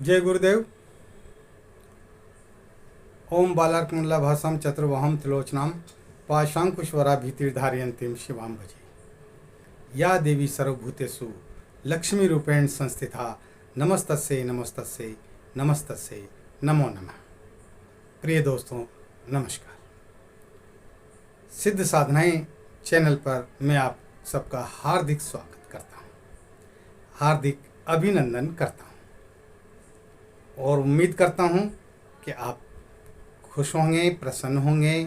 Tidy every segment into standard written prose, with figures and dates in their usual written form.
जय गुरुदेव। ओम बालार्कमंडला भाषाम चतुर्वहम त्रिलोचनाम पाशांकुश्वरा भीतिर्धारयन्तीं शिवां भजे। या देवी सर्वभूतेषु लक्ष्मी रूपेण संस्थिता नमस्तस्यै नमस्तस्यै नमस्तस्यै नमो नमः। प्रिय दोस्तों नमस्कार। सिद्ध साधनाएं चैनल पर मैं आप सबका हार्दिक स्वागत करता हूं, हार्दिक अभिनंदन करता हूं और उम्मीद करता हूं कि आप खुश होंगे, प्रसन्न होंगे,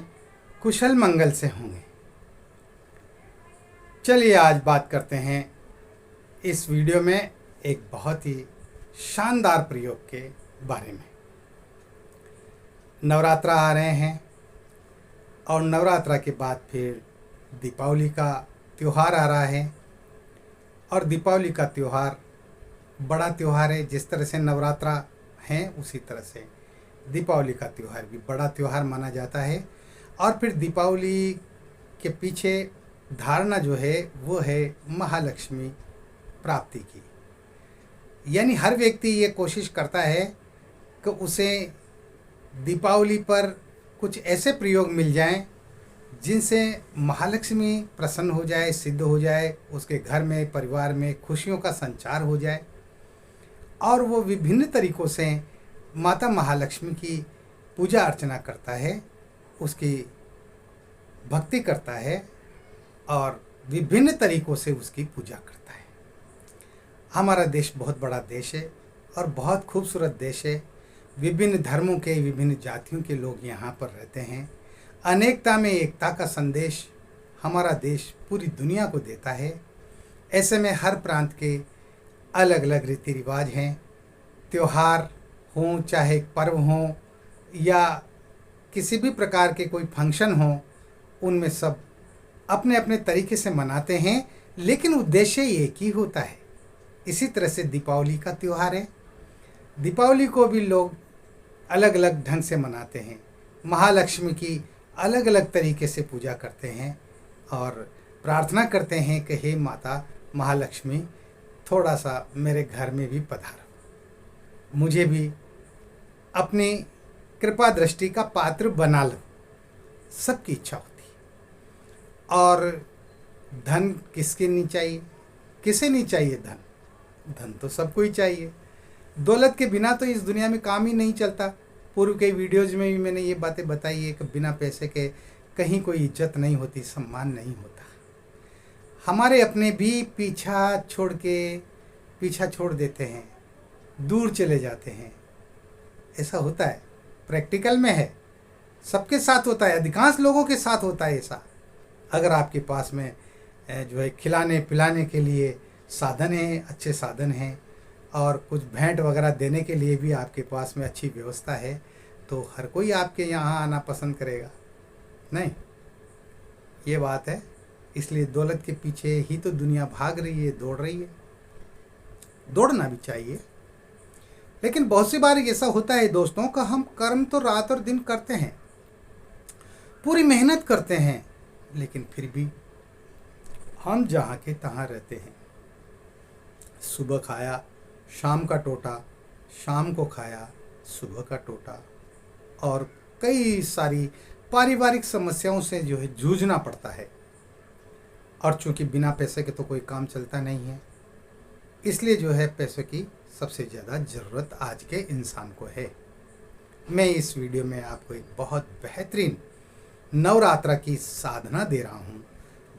कुशल मंगल से होंगे। चलिए आज बात करते हैं इस वीडियो में एक बहुत ही शानदार प्रयोग के बारे में। नवरात्रा आ रहे हैं और नवरात्रा के बाद फिर दीपावली का त्यौहार आ रहा है और दीपावली का त्यौहार बड़ा त्यौहार है। जिस तरह से नवरात्रा हैं उसी तरह से दीपावली का त्यौहार भी बड़ा त्यौहार माना जाता है। और फिर दीपावली के पीछे धारणा जो है वो है महालक्ष्मी प्राप्ति की, यानी हर व्यक्ति ये कोशिश करता है कि उसे दीपावली पर कुछ ऐसे प्रयोग मिल जाएं जिनसे महालक्ष्मी प्रसन्न हो जाए, सिद्ध हो जाए, उसके घर में परिवार में खुशियों का संचार हो जाए और वो विभिन्न तरीक़ों से माता महालक्ष्मी की पूजा अर्चना करता है, उसकी भक्ति करता है और विभिन्न तरीक़ों से उसकी पूजा करता है। हमारा देश बहुत बड़ा देश है और बहुत खूबसूरत देश है। विभिन्न धर्मों के, विभिन्न जातियों के लोग यहाँ पर रहते हैं। अनेकता में एकता का संदेश हमारा देश पूरी दुनिया को देता है। ऐसे में हर प्रांत के अलग अलग रीति रिवाज हैं। त्यौहार हों, चाहे पर्व हों या किसी भी प्रकार के कोई फंक्शन हो, उनमें सब अपने अपने तरीके से मनाते हैं, लेकिन उद्देश्य एक ही होता है। इसी तरह से दीपावली का त्यौहार है। दीपावली को भी लोग अलग अलग ढंग से मनाते हैं, महालक्ष्मी की अलग अलग तरीके से पूजा करते हैं और प्रार्थना करते हैं कि हे माता महालक्ष्मी, थोड़ा सा मेरे घर में भी पधारो, मुझे भी अपनी कृपा दृष्टि का पात्र बना लो। सबकी इच्छा होती है। और धन किसके नहीं चाहिए, किसे नहीं चाहिए धन? धन तो सबको ही चाहिए। दौलत के बिना तो इस दुनिया में काम ही नहीं चलता। पूर्व के वीडियोज़ में भी मैंने ये बातें बताई है कि बिना पैसे के कहीं कोई इज्जत नहीं होती, सम्मान नहीं होता। हमारे अपने भी पीछा छोड़ देते हैं, दूर चले जाते हैं। ऐसा होता है, प्रैक्टिकल में है, सबके साथ होता है, अधिकांश लोगों के साथ होता है ऐसा। अगर आपके पास में जो है खिलाने पिलाने के लिए साधन है, अच्छे साधन हैं और कुछ भेंट वगैरह देने के लिए भी आपके पास में अच्छी व्यवस्था है, तो हर कोई आपके यहाँ आना पसंद करेगा नहीं? ये बात है। इसलिए दौलत के पीछे ही तो दुनिया भाग रही है, दौड़ रही है। दौड़ना भी चाहिए, लेकिन बहुत सी बार ऐसा होता है दोस्तों कि हम कर्म तो रात और दिन करते हैं, पूरी मेहनत करते हैं, लेकिन फिर भी हम जहाँ के तहाँ रहते हैं। सुबह खाया शाम का टोटा, शाम को खाया सुबह का टोटा, और कई सारी पारिवारिक समस्याओं से जो है जूझना पड़ता है। और चूंकि बिना पैसे के तो कोई काम चलता नहीं है, इसलिए जो है पैसे की सबसे ज़्यादा ज़रूरत आज के इंसान को है। मैं इस वीडियो में आपको एक बहुत बेहतरीन नवरात्रा की साधना दे रहा हूँ,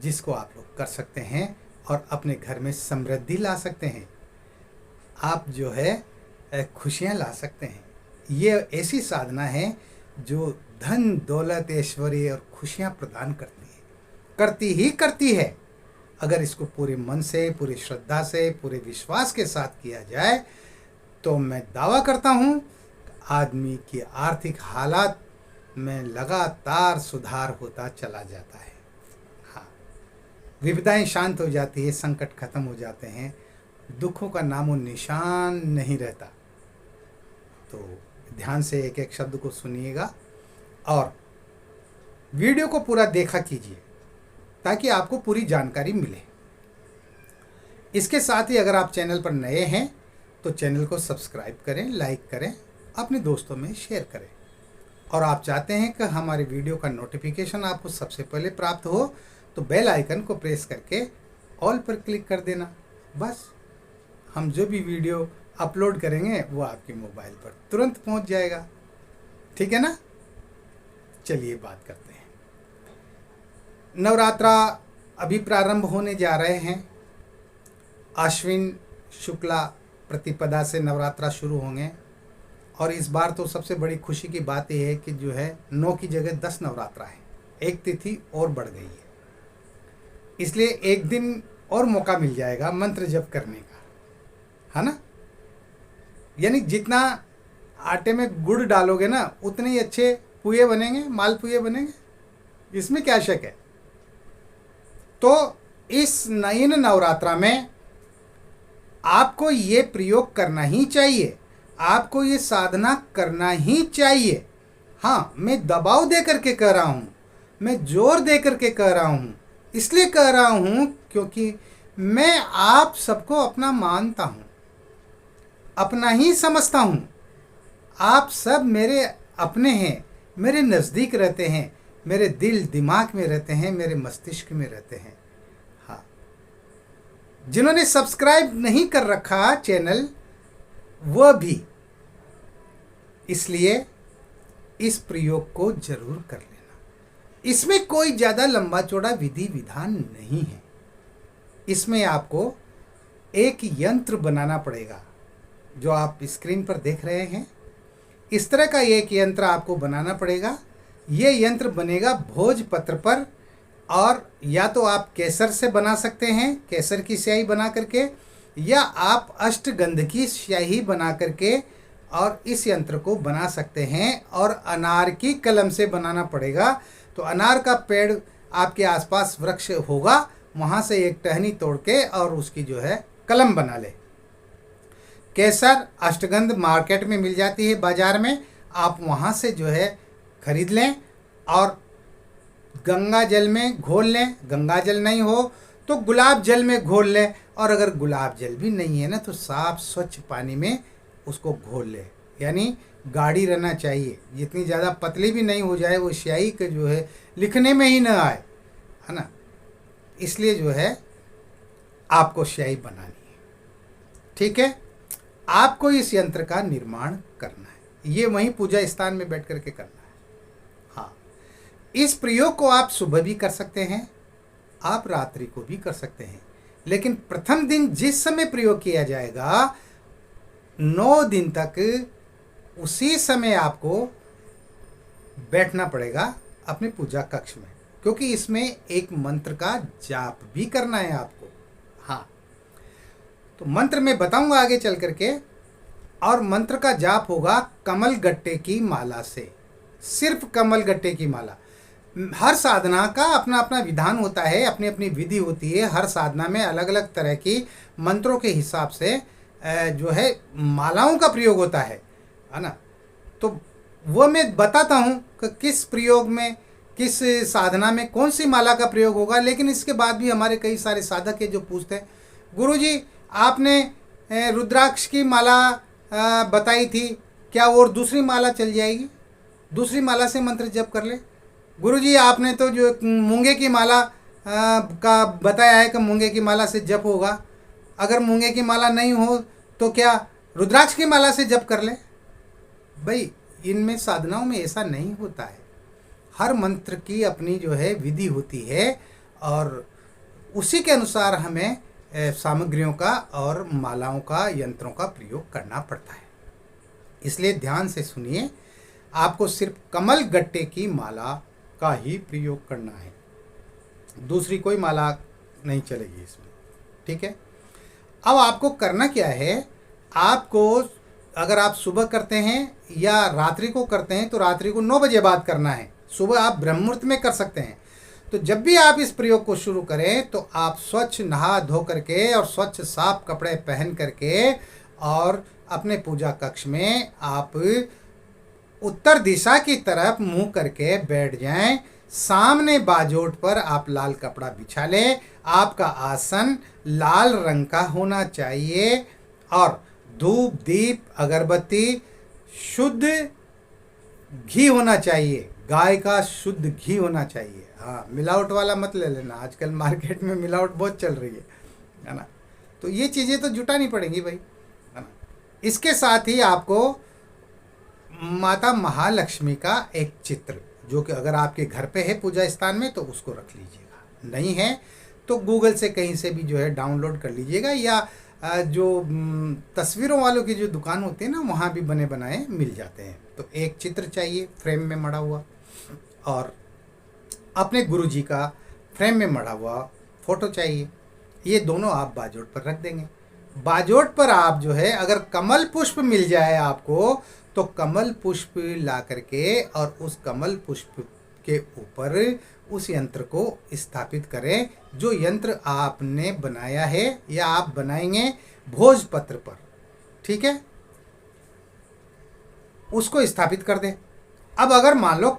जिसको आप लोग कर सकते हैं और अपने घर में समृद्धि ला सकते हैं। आप जो है खुशियाँ ला सकते हैं। ये ऐसी साधना है जो धन दौलत ऐश्वर्य और खुशियाँ प्रदान करती है। अगर इसको पूरे मन से, पूरी श्रद्धा से, पूरे विश्वास के साथ किया जाए तो मैं दावा करता हूँ आदमी की आर्थिक हालात में लगातार सुधार होता चला जाता है। हाँ, विपदाएं शांत हो जाती है, संकट खत्म हो जाते हैं, दुखों का नामो निशान नहीं रहता। तो ध्यान से एक एक शब्द को सुनिएगा और वीडियो को पूरा देखा कीजिए ताकि आपको पूरी जानकारी मिले। इसके साथ ही अगर आप चैनल पर नए हैं तो चैनल को सब्सक्राइब करें, लाइक करें, अपने दोस्तों में शेयर करें। और आप चाहते हैं कि हमारे वीडियो का नोटिफिकेशन आपको सबसे पहले प्राप्त हो तो बेल आइकन को प्रेस करके ऑल पर क्लिक कर देना। बस हम जो भी वीडियो अपलोड करेंगे वो आपके मोबाइल पर तुरंत पहुंच जाएगा। ठीक है ना? चलिए बात करते हैं। नवरात्रा अभी प्रारंभ होने जा रहे हैं। आश्विन शुक्ला प्रतिपदा से नवरात्रा शुरू होंगे और इस बार तो सबसे बड़ी खुशी की बात यह है कि जो है 9 की जगह 10 नवरात्रा है, एक तिथि और बढ़ गई है। इसलिए एक दिन और मौका मिल जाएगा मंत्र जप करने का, है ना? यानी जितना आटे में गुड़ डालोगे ना उतने ही अच्छे पुए बनेंगे, मालपुए बनेंगे, इसमें क्या शक है। तो इस नयन नवरात्रा में आपको ये प्रयोग करना ही चाहिए, आपको ये साधना करना ही चाहिए। हाँ, मैं दबाव दे करके कह रहा हूँ, मैं जोर दे करके कह रहा हूँ, इसलिए कह रहा हूँ क्योंकि मैं आप सबको अपना मानता हूँ, अपना ही समझता हूँ। आप सब मेरे अपने हैं, मेरे नज़दीक रहते हैं, मेरे दिल दिमाग में रहते हैं, मेरे मस्तिष्क में रहते हैं। हाँ, जिन्होंने सब्सक्राइब नहीं कर रखा चैनल वह भी, इसलिए इस प्रयोग को जरूर कर लेना। इसमें कोई ज़्यादा लंबा चौड़ा विधि विधान नहीं है। इसमें आपको एक यंत्र बनाना पड़ेगा जो आप स्क्रीन पर देख रहे हैं। इस तरह का एक यंत्र आपको बनाना पड़ेगा। ये यंत्र बनेगा भोजपत्र पर, और या तो आप केसर से बना सकते हैं, केसर की स्याही बना करके, या आप अष्टगंध की स्याही बना करके और इस यंत्र को बना सकते हैं। और अनार की कलम से बनाना पड़ेगा। तो अनार का पेड़ आपके आसपास वृक्ष होगा, वहाँ से एक टहनी तोड़ के और उसकी जो है कलम बना ले। केसर अष्टगंध मार्केट में मिल जाती है, बाजार में, आप वहाँ से जो है खरीद लें और गंगा जल में घोल लें। गंगा जल नहीं हो तो गुलाब जल में घोल लें, और अगर गुलाब जल भी नहीं है ना तो साफ स्वच्छ पानी में उसको घोल लें। यानी गाढ़ी रहना चाहिए, जितनी ज़्यादा पतली भी नहीं हो जाए, वो स्याही के जो है लिखने में ही ना आए, है ना? इसलिए जो है आपको स्याही बनानी है। ठीक है? आपको इस यंत्र का निर्माण करना है, ये वहीं पूजा स्थान में बैठ करके करना है। हाँ, इस प्रयोग को आप सुबह भी कर सकते हैं, आप रात्रि को भी कर सकते हैं, लेकिन प्रथम दिन जिस समय प्रयोग किया जाएगा 9 दिन तक उसी समय आपको बैठना पड़ेगा अपने पूजा कक्ष में, क्योंकि इसमें एक मंत्र का जाप भी करना है आपको। हाँ, तो मंत्र मैं बताऊंगा आगे चल करके। और मंत्र का जाप होगा कमल गट्टे की माला से, सिर्फ कमल गट्टे की माला। हर साधना का अपना अपना विधान होता है, अपनी अपनी विधि होती है। हर साधना में अलग अलग तरह की मंत्रों के हिसाब से जो है मालाओं का प्रयोग होता है ना? तो वो मैं बताता हूँ कि किस प्रयोग में, किस साधना में कौन सी माला का प्रयोग होगा। लेकिन इसके बाद भी हमारे कई सारे साधक हैं जो पूछते हैं, गुरुजी आपने रुद्राक्ष की माला बताई थी, क्या और दूसरी माला चल जाएगी? दूसरी माला से मंत्र जप कर ले। गुरुजी आपने तो जो मूंगे की माला का बताया है कि मूंगे की माला से जप होगा, अगर मूंगे की माला नहीं हो तो क्या रुद्राक्ष की माला से जप कर ले? भाई, इनमें साधनाओं में ऐसा नहीं होता है। हर मंत्र की अपनी जो है विधि होती है और उसी के अनुसार हमें सामग्रियों का और मालाओं का, यंत्रों का प्रयोग करना पड़ता है। इसलिए ध्यान से सुनिए, आपको सिर्फ कमल गट्टे की माला का ही प्रयोग करना है, दूसरी कोई माला नहीं चलेगी इसमें। ठीक है? अब आपको करना क्या है, आपको अगर आप सुबह करते हैं या रात्रि को करते हैं तो रात्रि को 9 बजे बाद करना है। सुबह आप ब्रह्म मुहूर्त में कर सकते हैं। तो जब भी आप इस प्रयोग को शुरू करें तो आप स्वच्छ नहा धो करके और स्वच्छ साफ कपड़े पहन करके और अपने पूजा कक्ष में आप उत्तर दिशा की तरफ मुंह करके बैठ जाएं। सामने बाजोट पर आप लाल कपड़ा बिछा लें। आपका आसन लाल रंग का होना चाहिए और धूप दीप अगरबत्ती शुद्ध घी होना चाहिए, गाय का शुद्ध घी होना चाहिए। हाँ, मिलावट वाला मत ले लेना, आजकल मार्केट में मिलावट बहुत चल रही है ना। तो ये चीज़ें तो जुटानी पड़ेंगी भाई, है ना। इसके साथ ही आपको माता महालक्ष्मी का एक चित्र, जो कि अगर आपके घर पे है पूजा स्थान में तो उसको रख लीजिएगा, नहीं है तो गूगल से कहीं से भी जो है डाउनलोड कर लीजिएगा, या जो तस्वीरों वालों की जो दुकान होती है ना, वहाँ भी बने बनाए मिल जाते हैं। तो एक चित्र चाहिए फ्रेम में मढ़ा हुआ, और अपने गुरुजी का फ्रेम में मढ़ा हुआ फोटो चाहिए। ये दोनों आप बाजोट पर रख देंगे। बाजोट पर आप जो है, अगर कमल पुष्प मिल जाए आपको तो कमल पुष्प ला करके और उस कमल पुष्प के ऊपर उस यंत्र को स्थापित करें, जो यंत्र आपने बनाया है या आप बनाएंगे भोजपत्र पर, ठीक है, उसको स्थापित कर दें। अब अगर मान लो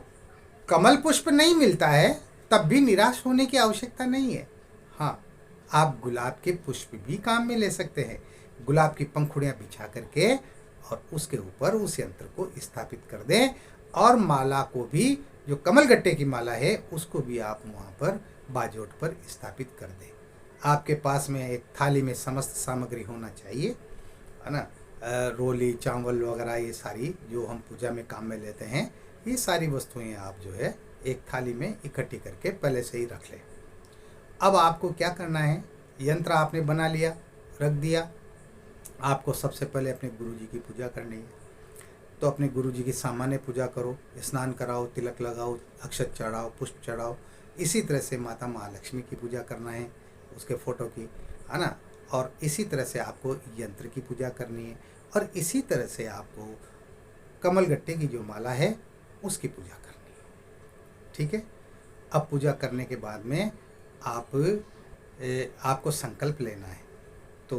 कमल पुष्प नहीं मिलता है, तब भी निराश होने की आवश्यकता नहीं है। हाँ, आप गुलाब के पुष्प भी काम में ले सकते हैं। गुलाब की पंखुड़ियाँ बिछा करके और उसके ऊपर उस यंत्र को स्थापित कर दें, और माला को भी, जो कमल गट्टे की माला है उसको भी आप वहाँ पर बाजोट पर स्थापित कर दें। आपके पास में एक थाली में समस्त सामग्री होना चाहिए, है ना। रोली चावल वगैरह ये सारी जो हम पूजा में काम में लेते हैं, ये सारी वस्तुएं आप जो है एक थाली में इकट्ठी करके पहले से ही रख लें। अब आपको क्या करना है, यंत्र आपने बना लिया, रख दिया। आपको सबसे पहले अपने गुरुजी की पूजा करनी है, तो अपने गुरुजी की सामान्य पूजा करो, स्नान कराओ, तिलक लगाओ, अक्षत चढ़ाओ, पुष्प चढ़ाओ। इसी तरह से माता महालक्ष्मी की पूजा करना है, उसके फ़ोटो की, है ना। और इसी तरह से आपको यंत्र की पूजा करनी है, और इसी तरह से आपको कमल गट्टे की जो माला है उसकी पूजा करनी है, ठीक है। अब पूजा करने के बाद में आपको संकल्प लेना है। तो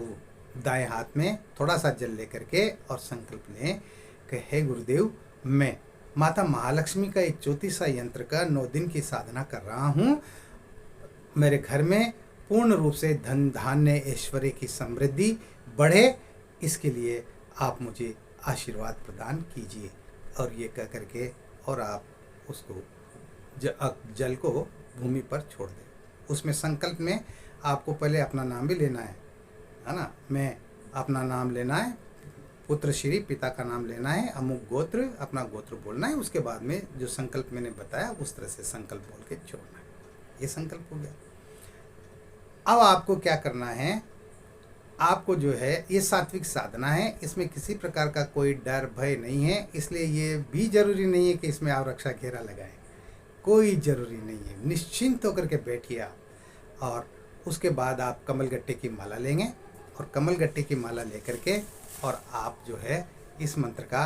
दाएं हाथ में थोड़ा सा जल लेकर के और संकल्प लें कि हे गुरुदेव, मैं माता महालक्ष्मी का एक ज्योतिषा यंत्र का 9 दिन की साधना कर रहा हूँ। मेरे घर में पूर्ण रूप से धन धान्य ऐश्वर्य की समृद्धि बढ़े, इसके लिए आप मुझे आशीर्वाद प्रदान कीजिए। और ये कह करके और आप उसको जल को भूमि पर छोड़ दें। उसमें संकल्प में आपको पहले अपना नाम भी लेना है ना। मैं अपना नाम लेना है, पुत्र श्री, पिता का नाम लेना है, अमुक गोत्र, अपना गोत्र बोलना है। उसके बाद में जो संकल्प मैंने बताया उस तरह से संकल्प बोल के छोड़ना है। ये संकल्प हो गया। अब आपको क्या करना है, आपको जो है ये सात्विक साधना है, इसमें किसी प्रकार का कोई डर भय नहीं है, इसलिए ये भी जरूरी नहीं है कि इसमें आप रक्षा घेरा लगाएं, कोई ज़रूरी नहीं है। निश्चिंत होकर के बैठिए आप। और उसके बाद आप कमल गट्टे की माला लेंगे, और कमल गट्टे की माला लेकर के और आप जो है इस मंत्र का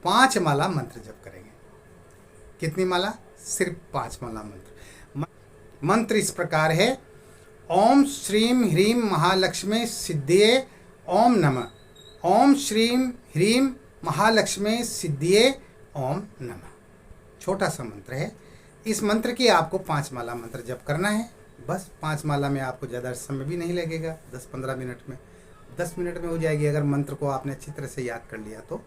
5 माला मंत्र जप करेंगे। कितनी माला? सिर्फ 5 माला मंत्र। मंत्र इस प्रकार है, ओम श्रीम ह्रीम महालक्ष्मी सिद्धिये ओम नमः। ओम श्रीम ह्रीम महालक्ष्मी सिद्धिये ओम नमः। छोटा सा मंत्र है। इस मंत्र की आपको 5 माला मंत्र जप करना है। बस 5 माला में आपको ज़्यादा समय भी नहीं लगेगा, 10-15 मिनट में, 10 मिनट में हो जाएगी अगर मंत्र को आपने अच्छी तरह से याद कर लिया तो।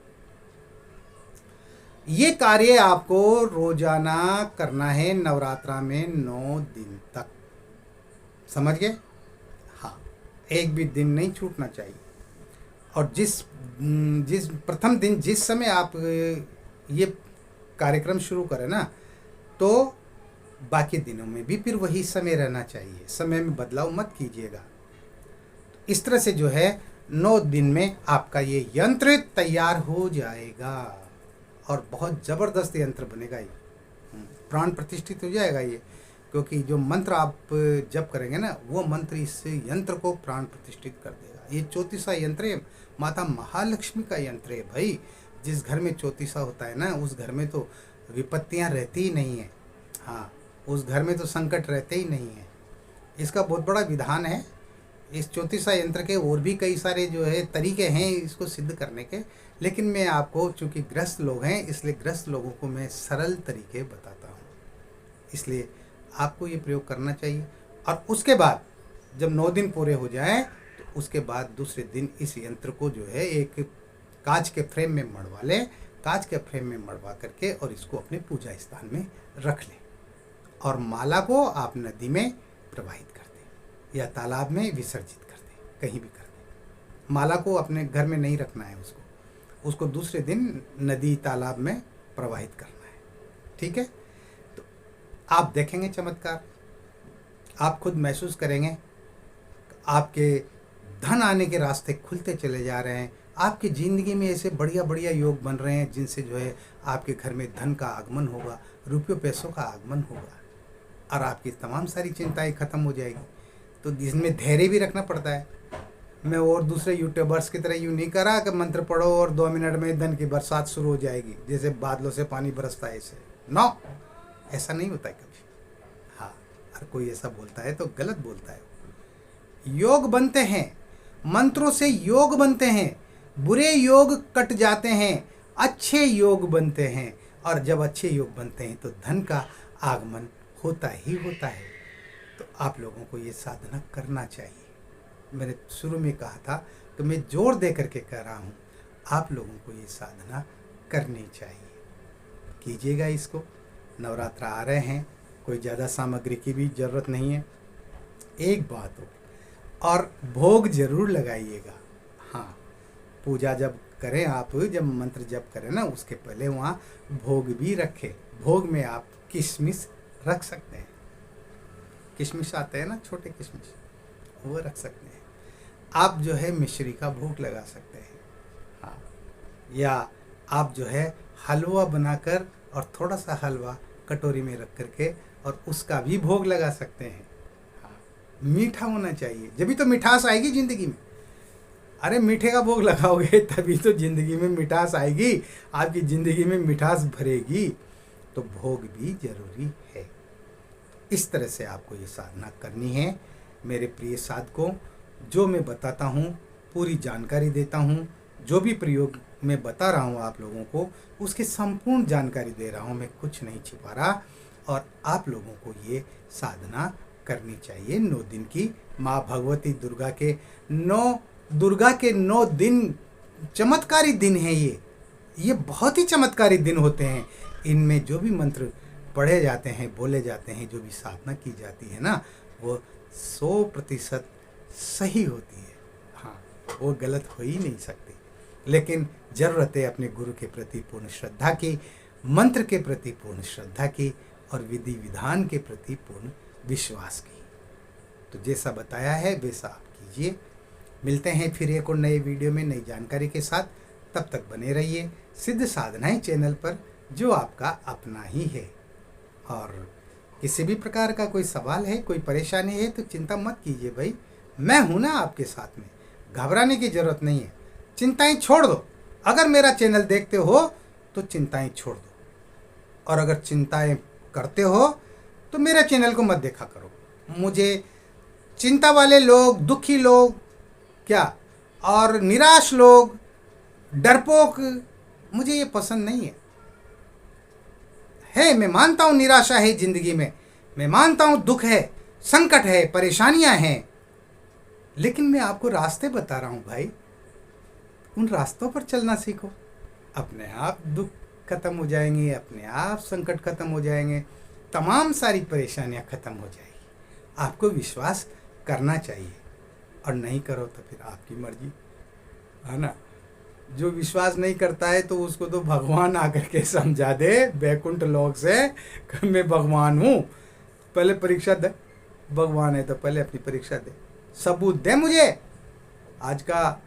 ये कार्य आपको रोजाना करना है नवरात्रा में 9 दिन तक। समझ गए? हाँ, एक भी दिन नहीं छूटना चाहिए। और जिस प्रथम दिन जिस समय आप ये कार्यक्रम शुरू करें ना, तो बाकी दिनों में भी फिर वही समय रहना चाहिए, समय में बदलाव मत कीजिएगा। इस तरह से जो है 9 दिन में आपका ये यंत्र तैयार हो जाएगा, और बहुत ज़बरदस्त यंत्र बनेगा। ये प्राण प्रतिष्ठित हो जाएगा ये, क्योंकि जो मंत्र आप जप करेंगे ना, वो मंत्र इस यंत्र को प्राण प्रतिष्ठित कर देगा। ये चौतीसा यंत्र है, माता महालक्ष्मी का यंत्र है भाई। जिस घर में चौतीसा होता है ना, उस घर में तो विपत्तियां रहती ही नहीं है। हाँ, उस घर में तो संकट रहते ही नहीं है। इसका बहुत बड़ा विधान है। इस चौतीसा यंत्र के और भी कई सारे जो है तरीके हैं इसको सिद्ध करने के, लेकिन मैं आपको, चूँकि ग्रस्त लोग हैं इसलिए ग्रस्त लोगों को मैं सरल तरीके बताता हूँ, इसलिए आपको ये प्रयोग करना चाहिए। और उसके बाद जब 9 दिन पूरे हो जाएं तो उसके बाद दूसरे दिन इस यंत्र को जो है एक कांच के फ्रेम में मढ़वा लें, कांच के फ्रेम में मढ़वा करके और इसको अपने पूजा स्थान में रख लें और माला को आप नदी में प्रवाहित कर दें या तालाब में विसर्जित कर दें, कहीं भी कर दें। माला को अपने घर में नहीं रखना है, उसको दूसरे दिन नदी तालाब में प्रवाहित करना है। ठीक है, तो आप देखेंगे चमत्कार, आप खुद महसूस करेंगे, आपके धन आने के रास्ते खुलते चले जा रहे हैं, आपकी ज़िंदगी में ऐसे बढ़िया बढ़िया योग बन रहे हैं जिनसे जो है आपके घर में धन का आगमन होगा, रुपयों पैसों का आगमन होगा और आपकी तमाम सारी चिंताएं खत्म हो जाएगी। तो इसमें धैर्य भी रखना पड़ता है। मैं और दूसरे यूट्यूबर्स की तरह यूँ नहीं करा कि मंत्र पढ़ो और 2 मिनट में धन की बरसात शुरू हो जाएगी, जैसे बादलों से पानी बरसता है ऐसे। नो, ऐसा नहीं होता है कभी। हाँ, हर कोई ऐसा बोलता है तो गलत बोलता है। योग बनते हैं, मंत्रों से योग बनते हैं, बुरे योग कट जाते हैं, अच्छे योग बनते हैं और जब अच्छे योग बनते हैं तो धन का आगमन होता ही होता है। तो आप लोगों को ये साधना करना चाहिए। मैंने शुरू में कहा था कि मैं जोर दे करके कह रहा हूँ, आप लोगों को ये साधना करनी चाहिए। कीजिएगा इसको। नवरात्र आ रहे हैं, कोई ज़्यादा सामग्री की भी ज़रूरत नहीं है। एक बात हो, और भोग जरूर लगाइएगा। हाँ, पूजा जब करें आप, जब मंत्र जप करें ना, उसके पहले वहाँ भोग भी रखें। भोग में आप किशमिश रख सकते हैं, किशमिश आते हैं ना छोटे किशमिश, वो रख सकते हैं। आप जो है मिश्री का भोग लगा सकते हैं। हाँ, या आप जो है हलवा बनाकर और थोड़ा सा हलवा कटोरी में रख करके और उसका भी भोग लगा सकते हैं। हाँ, मीठा होना चाहिए, जभी तो मिठास आएगी ज़िंदगी में। अरे मीठे का भोग लगाओगे तभी तो ज़िंदगी में मिठास आएगी, आपकी ज़िंदगी में मिठास भरेगी। तो भोग भी जरूरी है। इस तरह से आपको ये साधना करनी है। मेरे प्रिय साधकों, जो मैं बताता हूँ पूरी जानकारी देता हूँ, जो भी प्रयोग मैं बता रहा हूँ आप लोगों को, उसकी संपूर्ण जानकारी दे रहा हूँ, मैं कुछ नहीं छिपा रहा। और आप लोगों को ये साधना करनी चाहिए 9 दिन की। माँ भगवती दुर्गा के 9 दिन चमत्कारी दिन है। ये बहुत ही चमत्कारी दिन होते हैं। इनमें जो भी मंत्र पढ़े जाते हैं, बोले जाते हैं, जो भी साधना की जाती है ना, वो 100% सही होती है। हाँ, वो गलत हो ही नहीं सकती। लेकिन ज़रूरत है अपने गुरु के प्रति पूर्ण श्रद्धा की, मंत्र के प्रति पूर्ण श्रद्धा की और विधि विधान के प्रति पूर्ण विश्वास की। तो जैसा बताया है वैसा आप कीजिए। मिलते हैं फिर एक और नए वीडियो में नई जानकारी के साथ। तब तक बने रहिए सिद्ध साधनाएं चैनल पर, जो आपका अपना ही है। और किसी भी प्रकार का कोई सवाल है, कोई परेशानी है तो चिंता मत कीजिए भाई, मैं हूं ना आपके साथ में। घबराने की ज़रूरत नहीं है, चिंताएं छोड़ दो। अगर मेरा चैनल देखते हो तो चिंताएं छोड़ दो, और अगर चिंताएं करते हो तो मेरा चैनल को मत देखा करो। मुझे चिंता वाले लोग, दुखी लोग क्या, और निराश लोग, डरपोक, मुझे ये पसंद नहीं है। मैं मानता हूँ निराशा है ज़िंदगी में, मैं मानता हूँ दुख है, संकट है, परेशानियां हैं, लेकिन मैं आपको रास्ते बता रहा हूँ भाई। उन रास्तों पर चलना सीखो, अपने आप दुख खत्म हो जाएंगे, अपने आप संकट खत्म हो जाएंगे, तमाम सारी परेशानियां खत्म हो जाएगी। आपको विश्वास करना चाहिए, और नहीं करो तो फिर आपकी मर्जी है ना। जो विश्वास नहीं करता है तो उसको तो भगवान आकर के समझा दे बैकुंठ लोक से कि मैं भगवान हूँ। पहले परीक्षा दे, भगवान है तो पहले अपनी परीक्षा दे, सबूत दे मुझे। आज का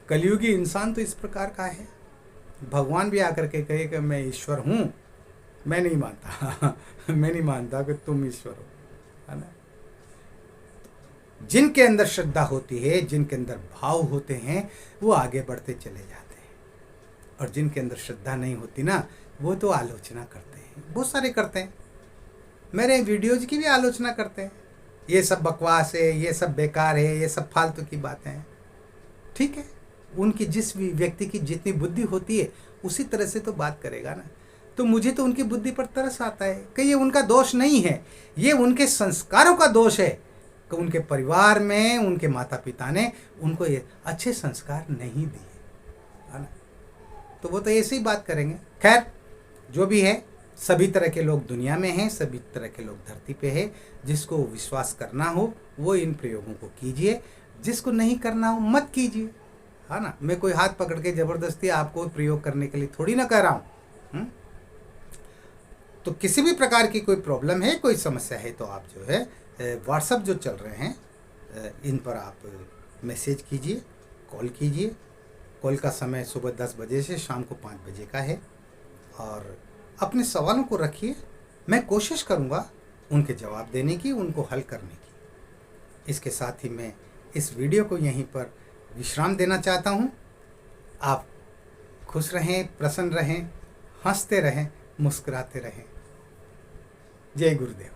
कलयुगी इंसान तो इस प्रकार का है, भगवान भी आकर के कहे कि मैं ईश्वर हूँ। मैं नहीं मानता मैं नहीं मानता कि तुम ईश्वर हो, है ना। जिनके अंदर श्रद्धा होती है, जिनके अंदर भाव होते हैं, वो आगे बढ़ते चले जाते हैं, और जिनके अंदर श्रद्धा नहीं होती ना, वो तो आलोचना करते हैं, बहुत सारे करते हैं। मेरे वीडियोज की भी आलोचना करते हैं, ये सब बकवास है, ये सब बेकार है, ये सब फालतू की बातें हैं। ठीक है, उनकी जिस भी व्यक्ति की जितनी बुद्धि होती है उसी तरह से तो बात करेगा ना। तो मुझे तो उनकी बुद्धि पर तरस आता है कि ये उनका दोष नहीं है, ये उनके संस्कारों का दोष है। कि उनके परिवार में उनके माता पिता ने उनको ये अच्छे संस्कार नहीं दिए, है ना। तो वो तो ऐसे ही बात करेंगे। खैर जो भी है, सभी तरह के लोग दुनिया में हैं, सभी तरह के लोग धरती पे हैं। जिसको विश्वास करना हो वो इन प्रयोगों को कीजिए, जिसको नहीं करना हो मत कीजिए, है ना। मैं कोई हाथ पकड़ के ज़बरदस्ती आपको प्रयोग करने के लिए थोड़ी ना कह रहा हूँ। तो किसी भी प्रकार की कोई प्रॉब्लम है, कोई समस्या है, तो आप जो है व्हाट्सएप जो चल रहे हैं इन पर आप मैसेज कीजिए, कॉल कीजिए। कॉल का समय सुबह 10 बजे से शाम को 5 बजे का है। और अपने सवालों को रखिए, मैं कोशिश करूँगा उनके जवाब देने की, उनको हल करने की। इसके साथ ही मैं इस वीडियो को यहीं पर विश्राम देना चाहता हूँ। आप खुश रहें, प्रसन्न रहें, हंसते रहें, मुस्कुराते रहें। जय गुरुदेव।